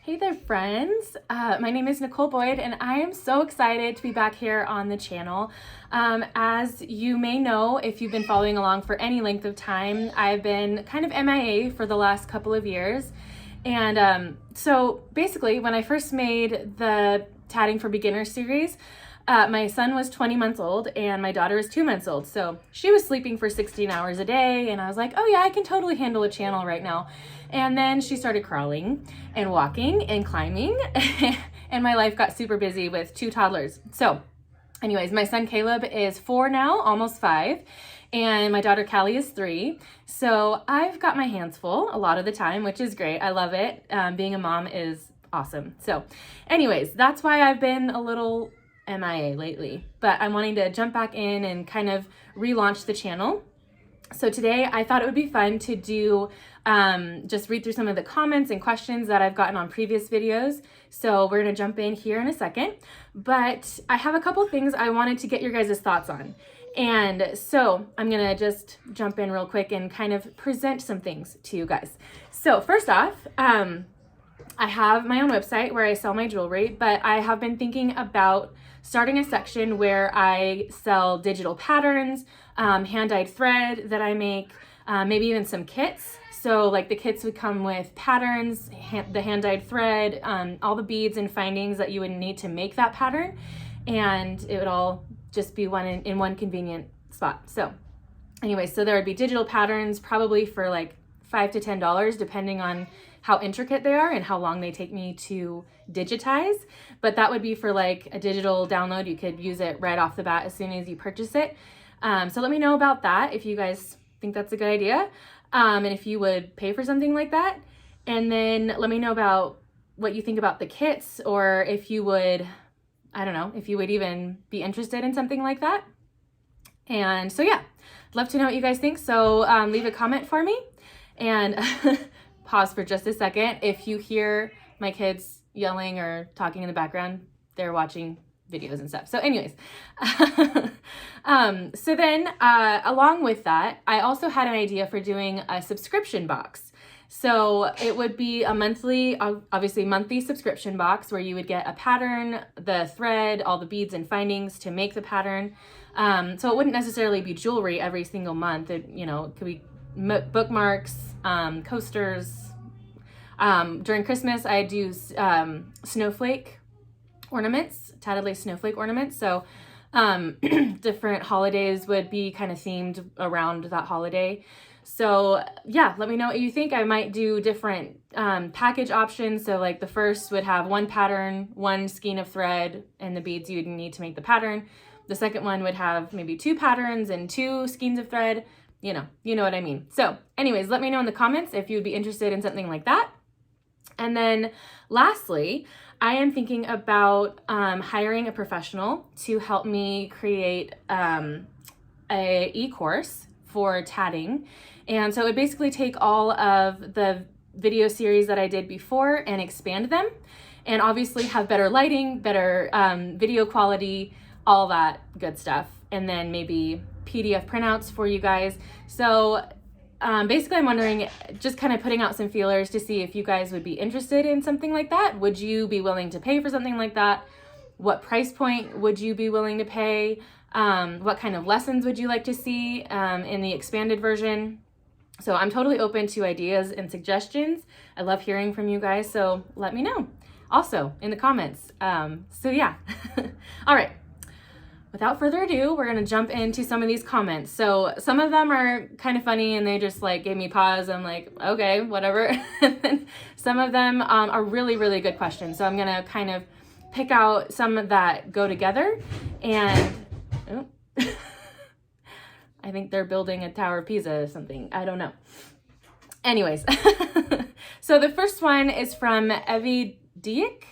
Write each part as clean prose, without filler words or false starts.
Hey there, friends. My name is Nicole Boyd, and I am so excited to be back here on the channel. As you may know, if you've been following along for any length of time, I've been kind of MIA for the last couple of years. And so basically, when I first made the Tatting for Beginners series, my son was 20 months old and my daughter is 2 months old. So she was sleeping for 16 hours a day, and I was like, oh yeah, I can totally handle a channel right now. And then she started crawling and walking and climbing and my life got super busy with 2 toddlers. So anyways, my son Caleb is 4 now, almost 5, and my daughter Callie is 3. So I've got my hands full a lot of the time, which is great. I love it. Being a mom is awesome. So anyways, that's why I've been a little MIA lately, but I'm wanting to jump back in and kind of relaunch the channel. So today I thought it would be fun to do just read through some of the comments and questions that I've gotten on previous videos. So we're gonna jump in here in a second, but I have a couple things I wanted to get your guys' thoughts on. And so I'm gonna just jump in real quick and kind of present some things to you guys. So first off, I have my own website where I sell my jewelry, but I have been thinking about starting a section where I sell digital patterns, hand-dyed thread that I make, maybe even some kits. So like the kits would come with patterns, the hand-dyed thread, all the beads and findings that you would need to make that pattern. And it would all just be in one convenient spot. So anyway, so there would be digital patterns probably for like $5 to $10, depending on how intricate they are and how long they take me to digitize. But that would be for like a digital download. You could use it right off the bat as soon as you purchase it. So let me know about that if you guys think that's a good idea. And if you would pay for something like that. And then let me know about what you think about the kits, or if you would, I don't know, if you would even be interested in something like that. And so yeah, I'd love to know what you guys think. So leave a comment for me. And pause for just a second. If you hear my kids yelling or talking in the background, they're watching videos and stuff. So anyways, so then along with that, I also had an idea for doing a subscription box. So it would be a monthly, obviously monthly subscription box where you would get a pattern, the thread, all the beads and findings to make the pattern. So it wouldn't necessarily be jewelry every single month. It could be bookmarks, coasters. During Christmas, I do snowflake ornaments, tatted lace snowflake ornaments. So different holidays would be kind of themed around that holiday. So yeah, let me know what you think. I might do different package options. So like the first would have one pattern, one skein of thread, and the beads you'd need to make the pattern. The second one would have maybe 2 patterns and 2 skeins of thread. You know what I mean. So anyways, let me know in the comments if you'd be interested in something like that. And then lastly, I am thinking about hiring a professional to help me create a e-course for tatting. And so it would basically take all of the video series that I did before and expand them, and obviously have better lighting, better video quality, all that good stuff. And then maybe PDF printouts for you guys. So basically I'm wondering, just kind of putting out some feelers to see if you guys would be interested in something like that. Would you be willing to pay for something like that? What price point would you be willing to pay? What kind of lessons would you like to see in the expanded version? So I'm totally open to ideas and suggestions. I love hearing from you guys, so let me know also in the comments. So yeah, all right. Without further ado, we're gonna jump into some of these comments. So some of them are kind of funny and they just like gave me pause. I'm like, okay, whatever. And then some of them are really, really good questions. So I'm gonna kind of pick out some that go together. And oh, I think they're building a Tower of Pisa or something. I don't know. Anyways, so the first one is from Evie Diek.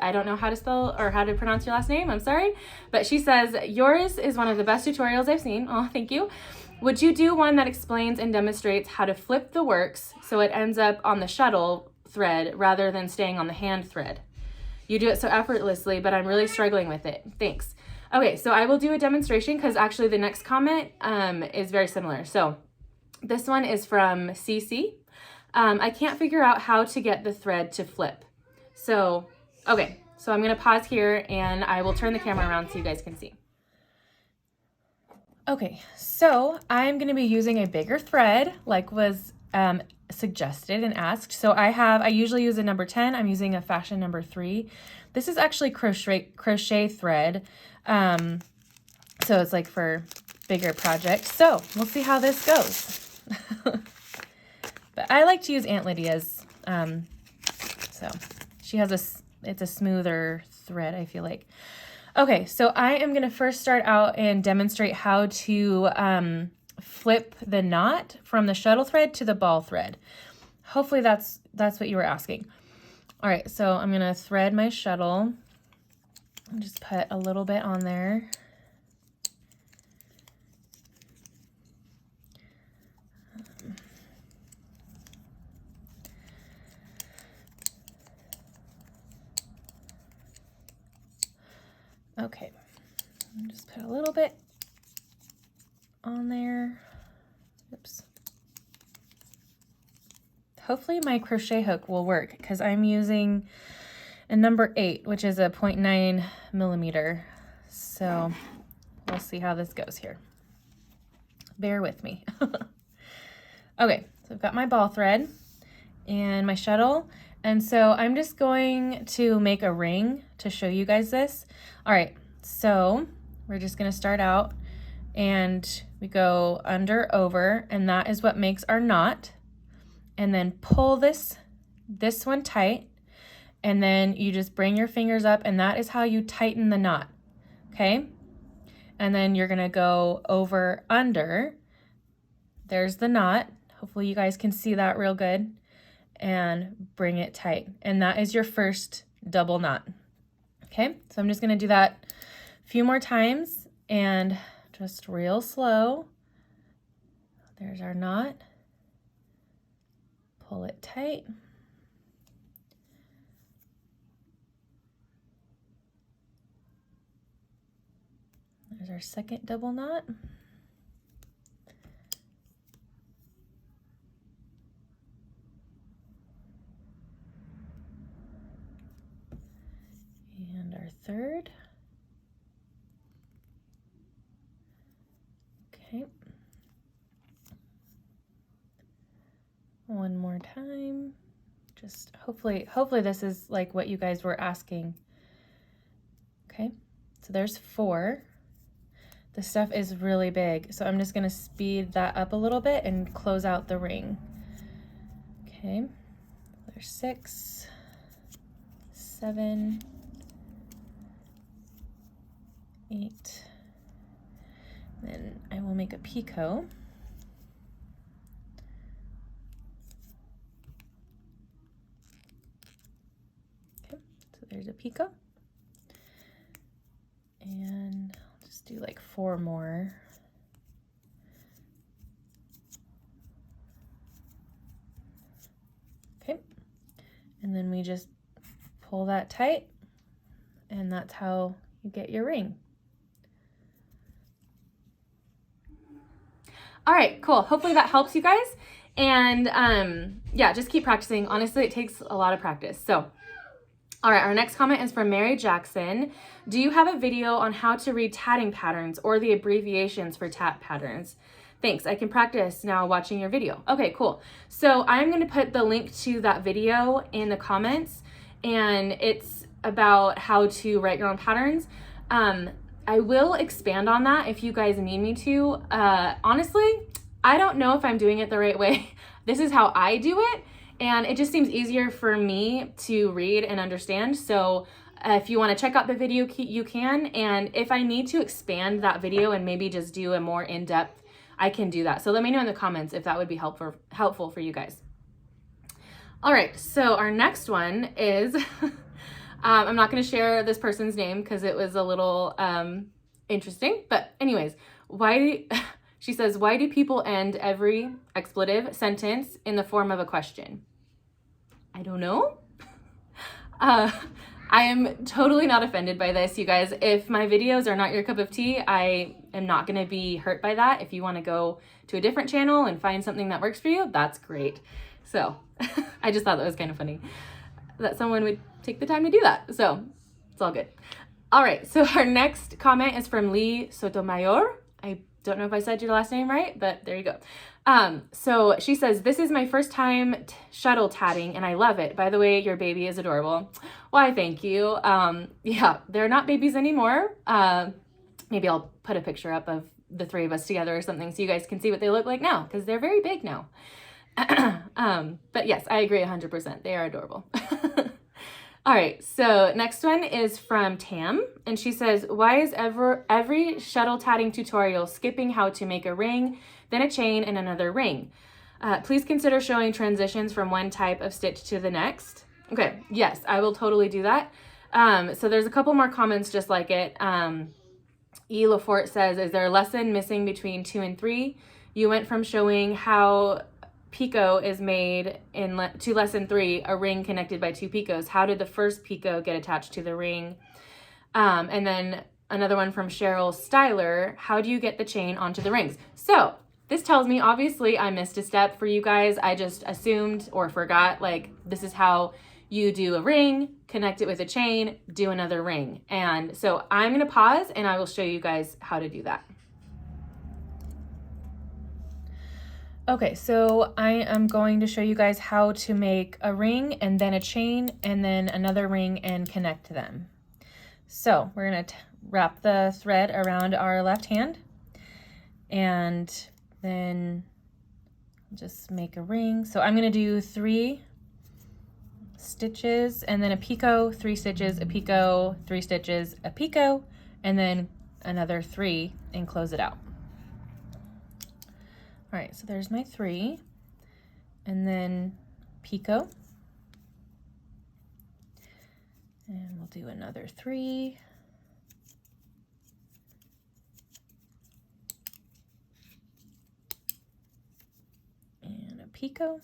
I don't know how to spell or how to pronounce your last name. I'm sorry. But she says, yours is one of the best tutorials I've seen. Oh, thank you. Would you do one that explains and demonstrates how to flip the works so it ends up on the shuttle thread rather than staying on the hand thread? You do it so effortlessly, but I'm really struggling with it. Thanks. Okay, so I will do a demonstration because actually the next comment is very similar. So this one is from CC. I can't figure out how to get the thread to flip. So, okay, so I'm gonna pause here and I will turn the camera around so you guys can see. Okay, so I'm gonna be using a bigger thread like was suggested and asked. So I usually use a number 10. I'm using a fashion number 3. This is actually crochet thread. So it's like for bigger projects. So we'll see how this goes. But I like to use Aunt Lydia's. So she has it's a smoother thread, I feel like. Okay, so I am gonna first start out and demonstrate how to flip the knot from the shuttle thread to the ball thread. Hopefully that's what you were asking. All right, so I'm gonna thread my shuttle. I'll just put a little bit on there. Okay, just put a little bit on there. Oops. Hopefully my crochet hook will work because I'm using a number 8, which is a 0.9 millimeter. So we'll see how this goes here. Bear with me. Okay, so I've got my ball thread and my shuttle. And so I'm just going to make a ring to show you guys this. All right, so we're just gonna start out and we go under, over, and that is what makes our knot. And then pull this one tight, and then you just bring your fingers up, and that is how you tighten the knot, okay? And then you're gonna go over, under. There's the knot. Hopefully you guys can see that real good. And bring it tight. And that is your first double knot. Okay, so I'm just gonna do that a few more times and just real slow. There's our knot. Pull it tight. There's our second double knot. And our third. Okay. One more time. Just hopefully this is like what you guys were asking. Okay, so there's 4. This stuff is really big, so I'm just gonna speed that up a little bit and close out the ring. Okay, there's 6, 7, 8. Then I will make a picot. Okay, so there's a picot. And I'll just do like 4 more. Okay, and then we just pull that tight, and that's how you get your ring. All right, cool. Hopefully that helps you guys. And yeah, just keep practicing. Honestly, it takes a lot of practice. So, all right, our next comment is from Mary Jackson. Do you have a video on how to read tatting patterns or the abbreviations for tat patterns? Thanks, I can practice now watching your video. Okay, cool. So I'm gonna put the link to that video in the comments, and it's about how to write your own patterns. I will expand on that if you guys need me to. Honestly, I don't know if I'm doing it the right way. This is how I do it, and it just seems easier for me to read and understand. So if you want to check out the video, you can. And if I need to expand that video and maybe just do a more in-depth, I can do that. So let me know in the comments if that would be helpful for you guys. All right, so our next one is... I'm not going to share this person's name because it was a little interesting. But anyways, she says, why do people end every expletive sentence in the form of a question? I don't know. I am totally not offended by this, you guys. If my videos are not your cup of tea, I am not going to be hurt by that. If you want to go to a different channel and find something that works for you, that's great. So I just thought that was kind of funny that someone would take the time to do that. So it's all good. All right, so our next comment is from Lee Sotomayor. I don't know if I said your last name right, but there you go. So she says, this is my first time shuttle tatting and I love it. By the way, your baby is adorable. Why, thank you. Yeah, they're not babies anymore. Maybe I'll put a picture up of the three of us together or something so you guys can see what they look like now, because they're very big now. But yes, I agree 100%. They are adorable. All right, so next one is from Tam, and she says, why is every shuttle tatting tutorial skipping how to make a ring, then a chain, and another ring? Please consider showing transitions from one type of stitch to the next. Okay, yes, I will totally do that. So there's a couple more comments just like it. E. Lafort says, is there a lesson missing between 2 and 3? You went from showing how Picot is made to lesson 3, a ring connected by 2 picots. How did the first picot get attached to the ring? And then another one from Cheryl Styler, how do you get the chain onto the rings? So this tells me, obviously, I missed a step for you guys. I just assumed or forgot, like, this is how you do a ring, connect it with a chain, do another ring. And so I'm going to pause and I will show you guys how to do that. Okay, so I am going to show you guys how to make a ring and then a chain and then another ring and connect them. So we're going to wrap the thread around our left hand and then just make a ring. So I'm going to do 3 stitches and then a picot, 3 stitches, a picot, 3 stitches, a picot, and then another 3 and close it out. All right, so there's my 3, and then picot, and we'll do another 3, and a picot, all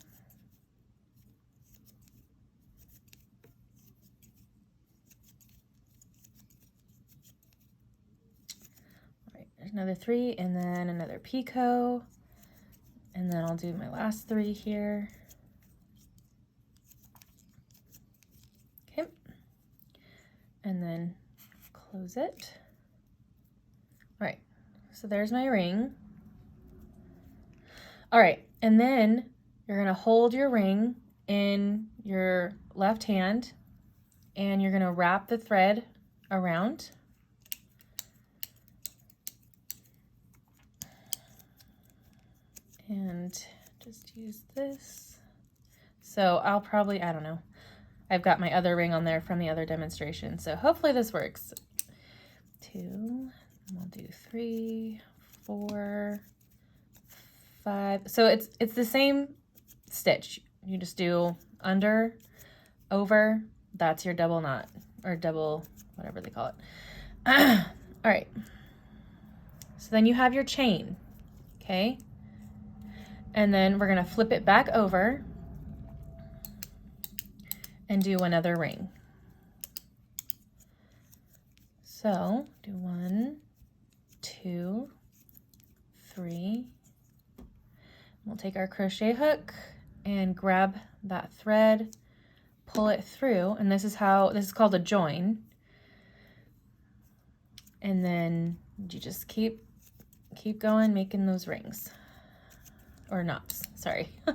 right, there's another 3, and then another picot. And then I'll do my last 3 here. Okay. And then close it. All right, so there's my ring. All right, and then you're gonna hold your ring in your left hand and you're gonna wrap the thread around. And just use this. So I'll probably, I don't know, I've got my other ring on there from the other demonstration, so hopefully this works. 2, and we'll do 3, 4, 5. So it's the same stitch. You just do under, over, that's your double knot, or double, whatever they call it. All right, so then you have your chain, okay? And then we're gonna flip it back over and do another ring. So do 1, 2, 3. We'll take our crochet hook and grab that thread, pull it through, and this is called a join. And then you just keep going, making those rings. Or knots, sorry. So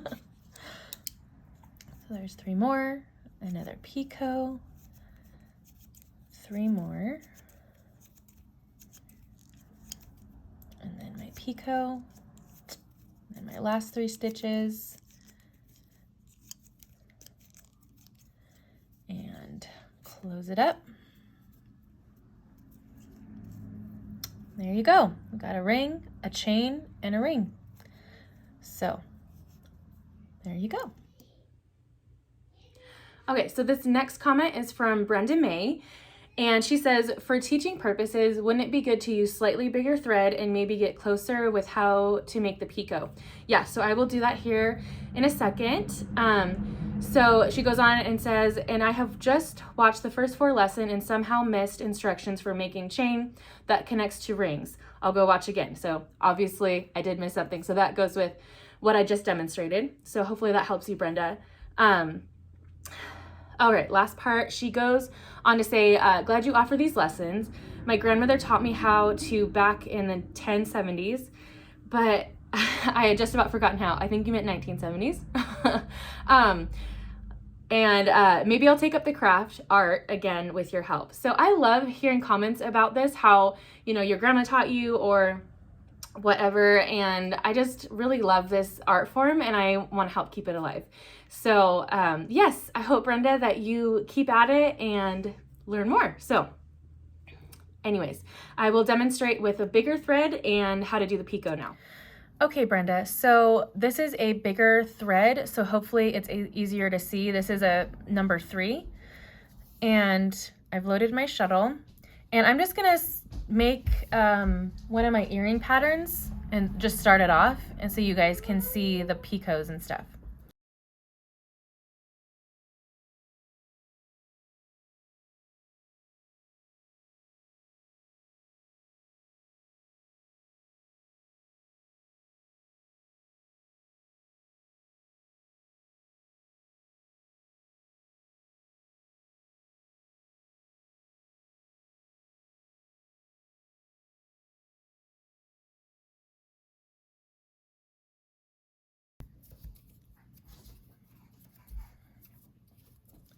there's 3 more, another picot, 3 more, and then my picot, and my last 3 stitches, and close it up. There you go. We got a ring, a chain, and a ring. So there you go. Okay, so this next comment is from Brenda May, and she says, for teaching purposes, wouldn't it be good to use slightly bigger thread and maybe get closer with how to make the picot? Yeah, so I will do that here in a second. So she goes on and says, and I have just watched the first 4 lesson and somehow missed instructions for making chain that connects to rings. I'll go watch again. So obviously I did miss something. So that goes with what I just demonstrated. So hopefully that helps you, Brenda. All right, last part. She goes on to say, glad you offer these lessons. My grandmother taught me how to back in the 1070s, but I had just about forgotten how. I think you meant 1970s. Maybe I'll take up the craft art again with your help. So I love hearing comments about this, how, you know, your grandma taught you or whatever, and I just really love this art form and I want to help keep it alive. So yes, I hope, Brenda, that you keep at it and learn more. So anyways, I will demonstrate with a bigger thread and how to do the picot now. Okay, Brenda, so this is a bigger thread, so hopefully it's easier to see. This is a number 3, and I've loaded my shuttle, and I'm just gonna make one of my earring patterns and just start it off, and so you guys can see the picots and stuff.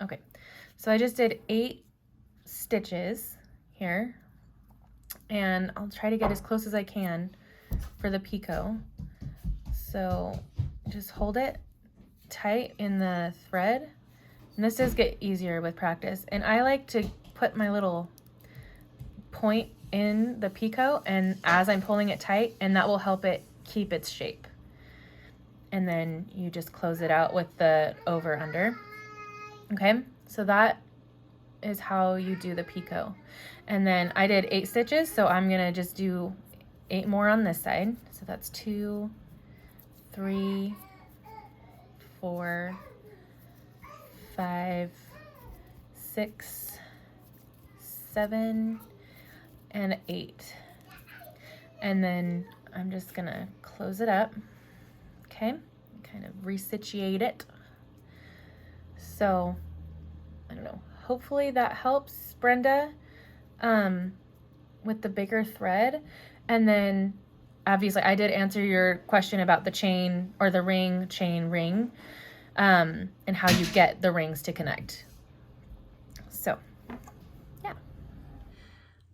Okay, so I just did 8 stitches here, and I'll try to get as close as I can for the picot. So just hold it tight in the thread, and this does get easier with practice. And I like to put my little point in the picot, and as I'm pulling it tight, and that will help it keep its shape. And then you just close it out with the over under. Okay, so that is how you do the picot. And then I did 8 stitches, so I'm gonna just do 8 more on this side. So that's 2, 3, 4, 5, 6, 7, and 8. And then I'm just gonna close it up, okay? Kind of resituate it. So, I don't know, hopefully that helps, Brenda, with the bigger thread. And then obviously I did answer your question about the chain or the ring, chain, ring, and how you get the rings to connect. So, yeah.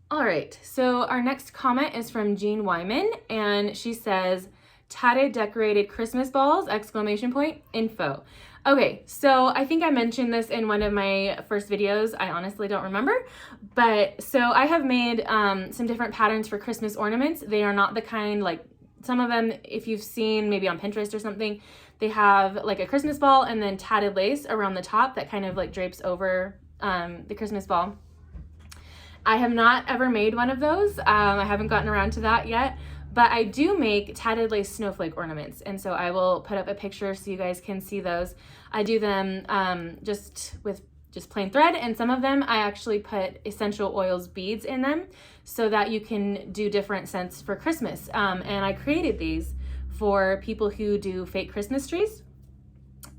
All right, so our next comment is from Jean Wyman, and she says, tatted decorated Christmas balls, exclamation point, info. Okay, so I think I mentioned this in one of my first videos. I honestly don't remember. But so I have made some different patterns for Christmas ornaments. They are not the kind, like some of them, if you've seen maybe on Pinterest or something, they have like a Christmas ball and then tatted lace around the top that kind of like drapes over the Christmas ball. I have not ever made one of those. I haven't gotten around to that yet. But I do make tatted lace snowflake ornaments, and so I will put up a picture so you guys can see those. I do them just with plain thread, and some of them I actually put essential oils beads in them so that you can do different scents for Christmas. And I created these for people who do fake Christmas trees.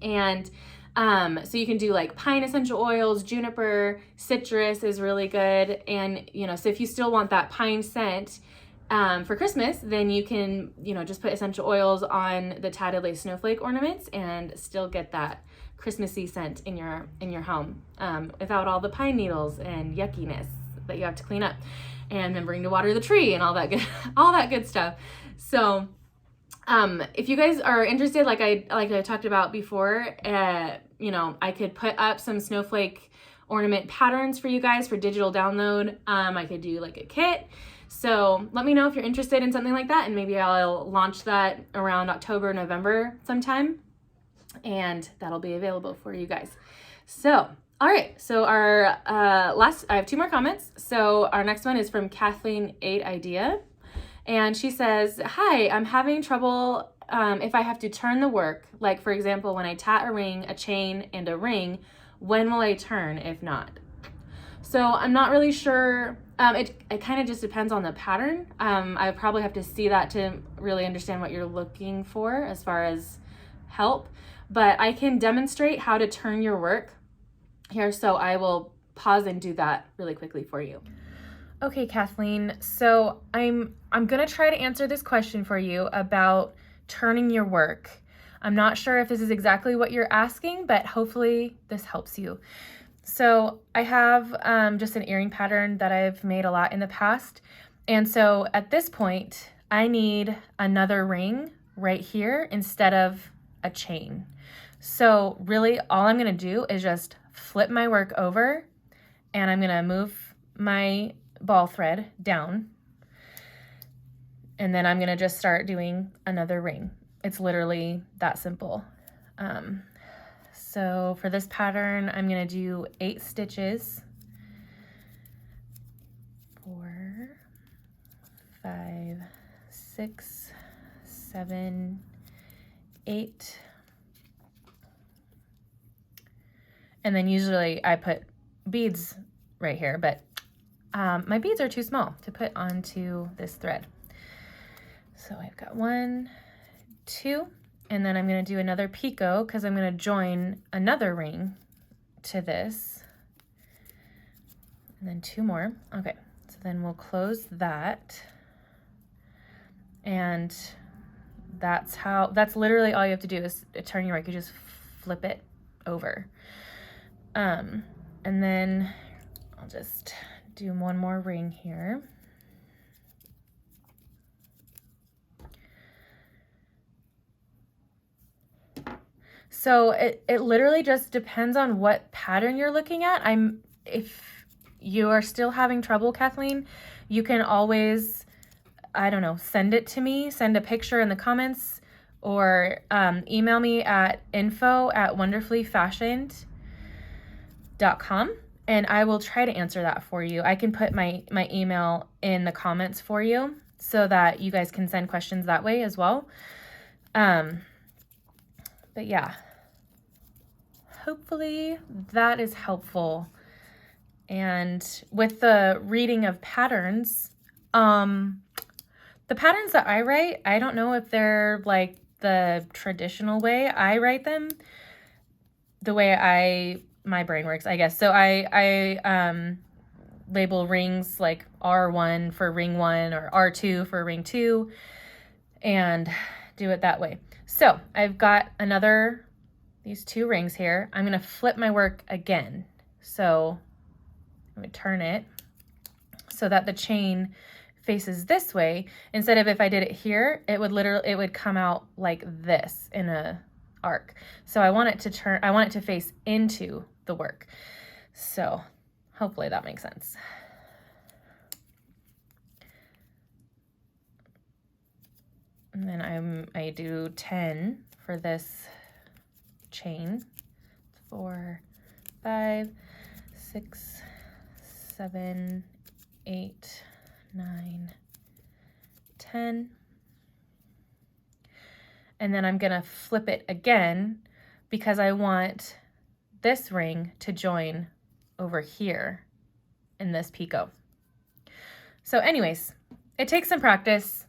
And so you can do like pine essential oils, juniper, citrus is really good. And, you know, so if you still want that pine scent, for Christmas, then you can, you know, just put essential oils on the tatted lace snowflake ornaments and still get that Christmassy scent in your home, without all the pine needles and yuckiness that you have to clean up, and remembering to water the tree and all that good stuff. So, if you guys are interested, like I talked about before, you know, I could put up some snowflake ornament patterns for you guys for digital download. I could do like a kit. So let me know if you're interested in something like that, and maybe I'll launch that around October, November sometime, and that'll be available for you guys. So, all right, so our I have 2 more comments. So our next one is from Kathleen 8 Idea, and she says, hi, I'm having trouble if I have to turn the work, like for example, when I tat a ring, a chain, and a ring, when will I turn if not? So I'm not really sure. It kind of just depends on the pattern. I probably have to see that to really understand what you're looking for as far as help. But I can demonstrate how to turn your work here. So I will pause and do that really quickly for you. Okay, Kathleen. So I'm gonna try to answer this question for you about turning your work. I'm not sure if this is exactly what you're asking, but hopefully this helps you. So I have just an earring pattern that I've made a lot in the past. And so at this point, I need another ring right here instead of a chain. So really all I'm gonna do is just flip my work over, and I'm gonna move my ball thread down, and then I'm gonna just start doing another ring. It's literally that simple. So for this pattern, I'm gonna do 8 stitches. 4, 5, 6, 7, 8. And then usually I put beads right here, but my beads are too small to put onto this thread. So I've got 1, 2, and then I'm going to do another picot because I'm going to join another ring to this. And then 2 more. Okay, so then we'll close that. And that's literally all you have to do is turn your work. You just flip it over. And then I'll just do one more ring here. So it literally just depends on what pattern you're looking at. If you are still having trouble, Kathleen, you can always, I don't know, send it to me, send a picture in the comments, or email me at info@wonderfullyfashioned.com, and I will try to answer that for you. I can put my email in the comments for you so that you guys can send questions that way as well. But yeah, hopefully that is helpful. And with the reading of patterns, the patterns that I write, I don't know if they're like the traditional way I write them, the way my brain works, I guess. So I label rings like R1 for ring 1 or R2 for ring 2 and do it that way. So I've got these 2 rings here. I'm going to flip my work again. So I'm going to turn it so that the chain faces this way. Instead of if I did it here, it would come out like this in a arc. So I want it to face into the work. So hopefully that makes sense. And then I do 10 for this chain. 4, 5, 6, 7, 8, 9, 10. And then I'm gonna flip it again because I want this ring to join over here in this picot. So anyways, it takes some practice.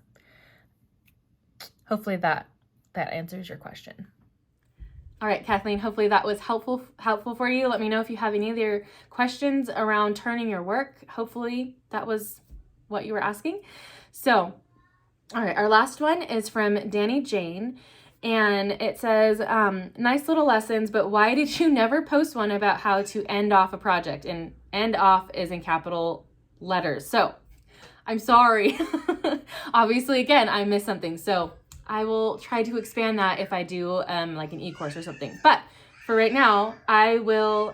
Hopefully that answers your question. All right, Kathleen, hopefully that was helpful for you. Let me know if you have any other questions around turning your work. Hopefully that was what you were asking. So, all right, our last one is from Danny Jane, and it says, nice little lessons, but why did you never post one about how to end off a project? And end off is in capital letters. So I'm sorry. Obviously, again, I missed something. So I will try to expand that if I do like an e-course or something. But for right now, I will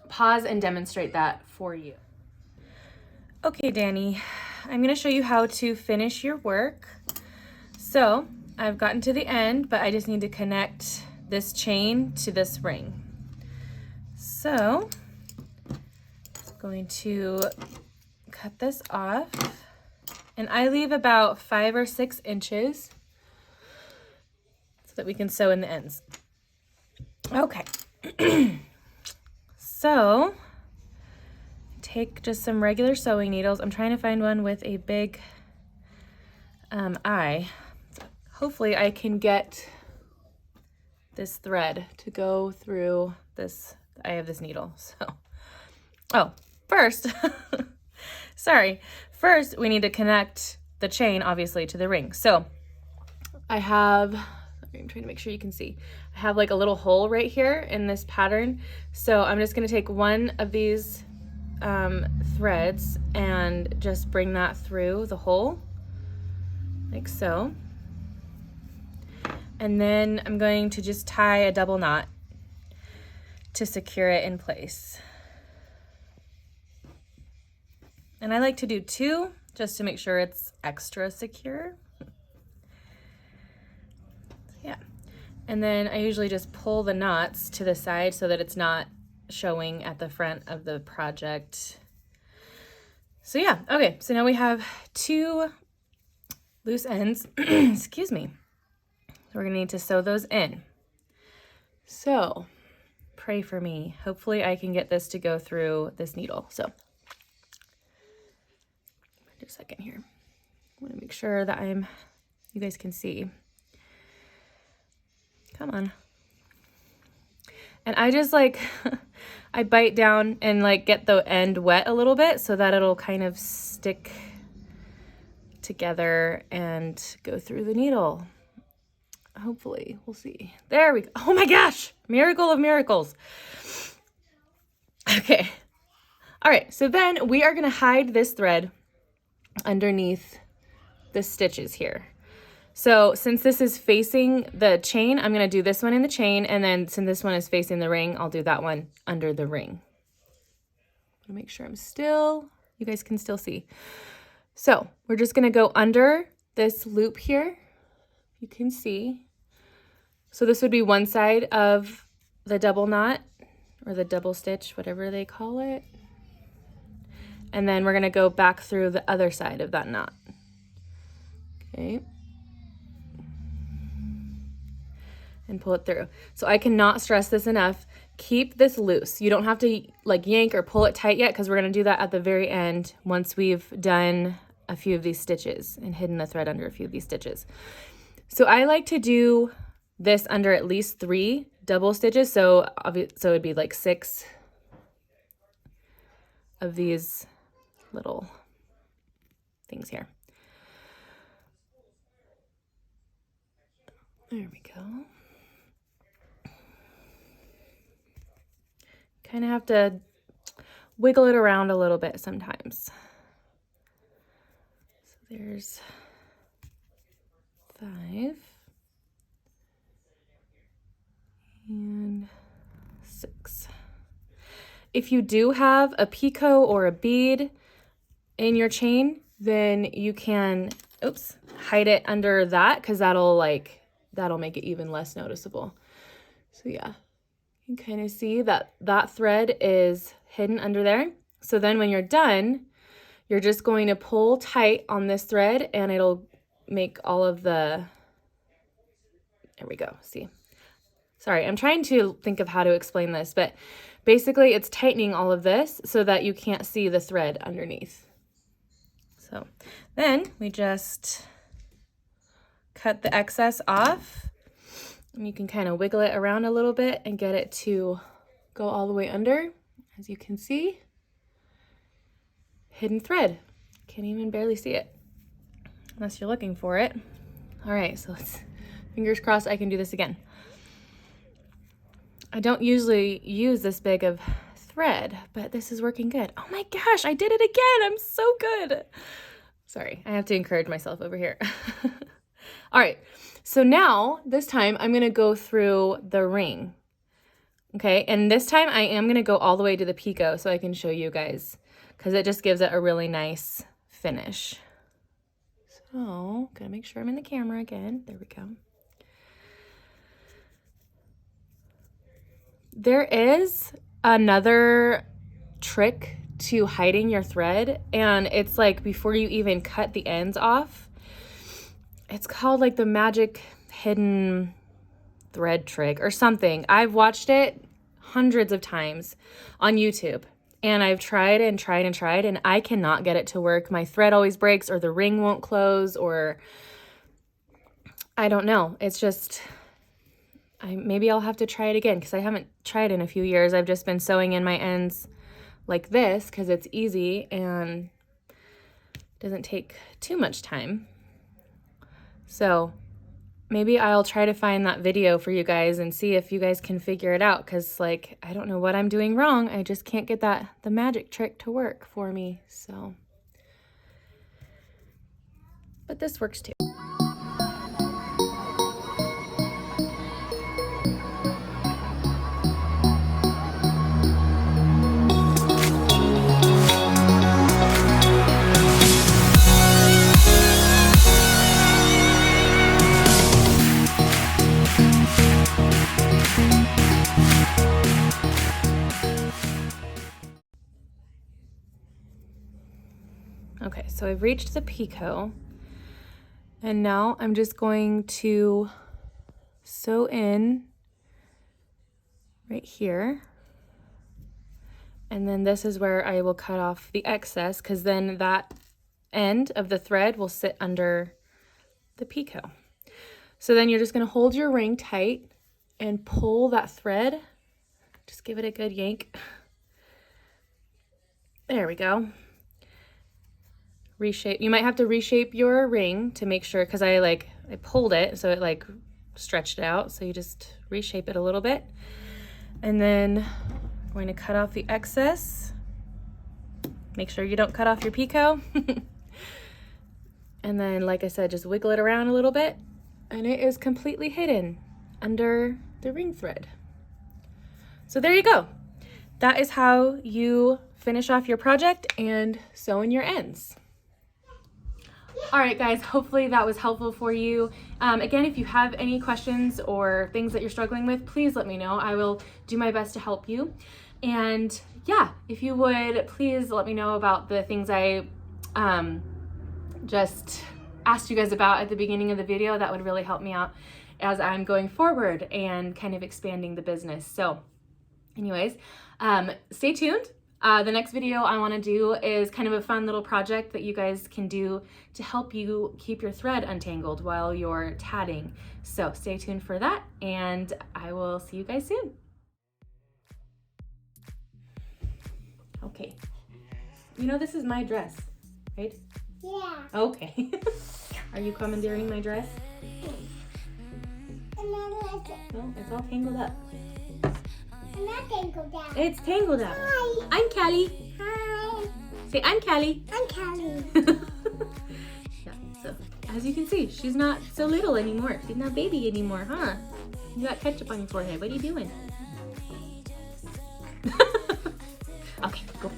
pause and demonstrate that for you. Okay, Danny, I'm going to show you how to finish your work. So I've gotten to the end, but I just need to connect this chain to this ring. So I'm going to cut this off. And I leave about 5 or 6 inches so that we can sew in the ends. Okay. So take just some regular sewing needles. I'm trying to find one with a big eye. Hopefully I can get this thread to go through this eye of this needle. So, oh, first, sorry. First, we need to connect the chain, obviously, to the ring. So I have, I'm trying to make sure you can see. I have like a little hole right here in this pattern. So I'm just gonna take one of these threads and just bring that through the hole, like so. And then I'm going to just tie a double knot to secure it in place. And I like to do 2 just to make sure it's extra secure. Yeah. And then I usually just pull the knots to the side so that it's not showing at the front of the project. So yeah, okay, so now we have 2 loose ends, excuse me. So we're gonna need to sew those in. So pray for me. Hopefully I can get this to go through this needle. So just a second here. I wanna make sure that you guys can see. Come on. And I just like, I bite down and like get the end wet a little bit so that it'll kind of stick together and go through the needle. Hopefully, we'll see. There we go. Oh my gosh, miracle of miracles. Okay. All right, so then we are gonna hide this thread underneath the stitches here. So since this is facing the chain, I'm gonna do this one in the chain, and then since this one is facing the ring, I'll do that one under the ring. I'm gonna make sure you guys can still see. So we're just gonna go under this loop here. You can see. So this would be one side of the double knot or the double stitch, whatever they call it. And then we're gonna go back through the other side of that knot. Okay. And pull it through. So I cannot stress this enough. Keep this loose. You don't have to like yank or pull it tight yet because we're gonna do that at the very end once we've done a few of these stitches and hidden the thread under a few of these stitches. So I like to do this under at least 3 double stitches. So it'd be like 6 of these little things here. There we go. Kind of have to wiggle it around a little bit sometimes. So there's 5 and 6. If you do have a picot or a bead in your chain, then you can, hide it under that because that'll make it even less noticeable. So yeah, you can kind of see that that thread is hidden under there. So then when you're done, you're just going to pull tight on this thread and it'll make all of the, there we go, see. Sorry, I'm trying to think of how to explain this, but basically it's tightening all of this so that you can't see the thread underneath. So then we just cut the excess off and you can kind of wiggle it around a little bit and get it to go all the way under. As you can see, hidden thread. Can't even barely see it unless you're looking for it. All right, so fingers crossed I can do this again. I don't usually use this big of thread, but this is working good. Oh my gosh, I did it again. I'm so good. Sorry, I have to encourage myself over here. All right, so now this time I'm gonna go through the ring. Okay, and this time I am gonna go all the way to the picot so I can show you guys because it just gives it a really nice finish. So, gotta make sure I'm in the camera again. There we go. There is another trick to hiding your thread, and it's like before you even cut the ends off. It's called like the magic hidden thread trick or something. I've watched it hundreds of times on YouTube, and I've tried and tried and tried, and I cannot get it to work. My thread always breaks, or the ring won't close, or I don't know. It's just, maybe I'll have to try it again because I haven't tried in a few years. I've just been sewing in my ends like this because it's easy and doesn't take too much time. So maybe I'll try to find that video for you guys and see if you guys can figure it out, because like, I don't know what I'm doing wrong. I just can't get the magic trick to work for me. So, but this works too. Okay, so I've reached the picot, and now I'm just going to sew in right here. And then this is where I will cut off the excess, because then that end of the thread will sit under the picot. So then you're just going to hold your ring tight and pull that thread. Just give it a good yank. There we go. Reshape. You might have to reshape your ring to make sure, because I pulled it so it like stretched out. So you just reshape it a little bit. And then I'm going to cut off the excess. Make sure you don't cut off your picot. And then, like I said, just wiggle it around a little bit, and it is completely hidden under the ring thread. So there you go. That is how you finish off your project and sew in your ends. All right, guys, hopefully that was helpful for you. Again, if you have any questions or things that you're struggling with, please let me know. I will do my best to help you. And yeah, if you would, please let me know about the things I just asked you guys about at the beginning of the video. That would really help me out as I'm going forward and kind of expanding the business. So anyways, stay tuned. The next video I want to do is kind of a fun little project that you guys can do to help you keep your thread untangled while you're tatting. So stay tuned for that, and I will see you guys soon. Okay. You know this is my dress, right? Yeah. Okay. Are you commandeering my dress? No, it's all tangled up. I'm not tangled up. It's tangled up. Hi. I'm Callie. Hi. Say, I'm Callie. I'm Callie. Yeah, so as you can see, she's not so little anymore. She's not baby anymore, huh? You got ketchup on your forehead. What are you doing? Okay, go.